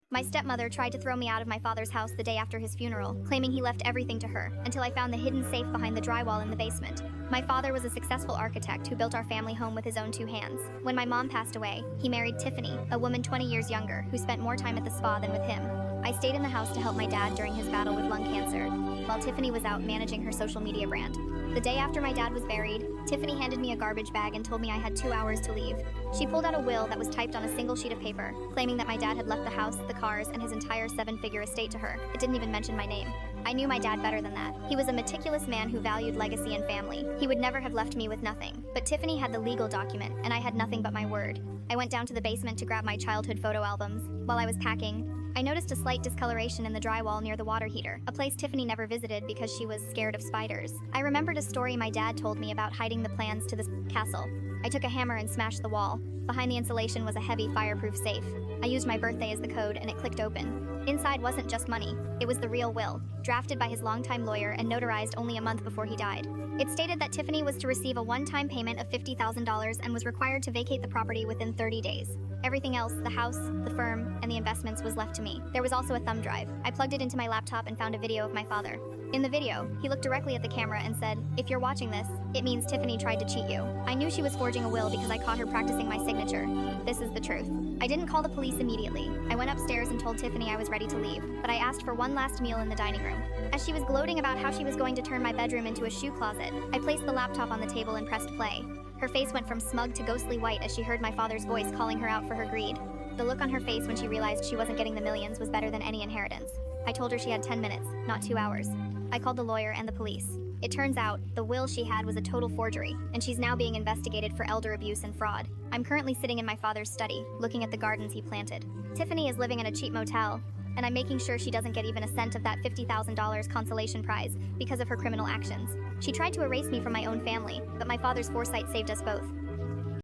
My stepmother tried to throw me out of my father's house the day after his funeral, claiming he left everything to her, until I found the hidden safe behind the drywall in the basement. My father was a successful architect who built our family home with his own two hands. When my mom passed away, he married Tiffany, a woman 20 years younger, who spent more time at the spa than with him. I stayed in the house to help my dad during his battle with lung cancer, while Tiffany was out managing her social media brand. The day after my dad was buried, Tiffany handed me a garbage bag and told me I had 2 hours to leave. She pulled out a will that was typed on a single sheet of paper, claiming that my dad had left the house, the cars, and his entire 7-figure estate to her. It didn't even mention my name. I knew my dad better than that. He was a meticulous man who valued legacy and family. He would never have left me with nothing. But Tiffany had the legal document, and I had nothing but my word. I went down to the basement to grab my childhood photo albums. While I was packing, I noticed a slight discoloration in the drywall near the water heater, a place Tiffany never visited because she was scared of spiders. I remembered a story my dad told me about hiding the plans to this castle. I took a hammer and smashed the wall. Behind the insulation was a heavy fireproof safe. I used my birthday as the code and it clicked open. Inside wasn't just money, it was the real will, drafted by his longtime lawyer and notarized only a month before he died. It stated that Tiffany was to receive a one-time payment of $50,000 and was required to vacate the property within 30 days. Everything else, the house, the firm, and the investments was left to me. There was also a thumb drive. I plugged it into my laptop and found a video of my father. In the video, he looked directly at the camera and said, "If you're watching this, it means Tiffany tried to cheat you." I knew she was forging a will because I caught her practicing my signature. This is the truth. I didn't call the police immediately. I went upstairs and told Tiffany I was ready to leave, but I asked for one last meal in the dining room. As she was gloating about how she was going to turn my bedroom into a shoe closet, I placed the laptop on the table and pressed play. Her face went from smug to ghostly white as she heard my father's voice calling her out for her greed. The look on her face when she realized she wasn't getting the millions was better than any inheritance. I told her she had 10 minutes, not 2 hours. I called the lawyer and the police. It turns out, the will she had was a total forgery, and she's now being investigated for elder abuse and fraud. I'm currently sitting in my father's study, looking at the gardens he planted. Tiffany is living in a cheap motel, and I'm making sure she doesn't get even a cent of that $50,000 consolation prize because of her criminal actions. She tried to erase me from my own family, but my father's foresight saved us both.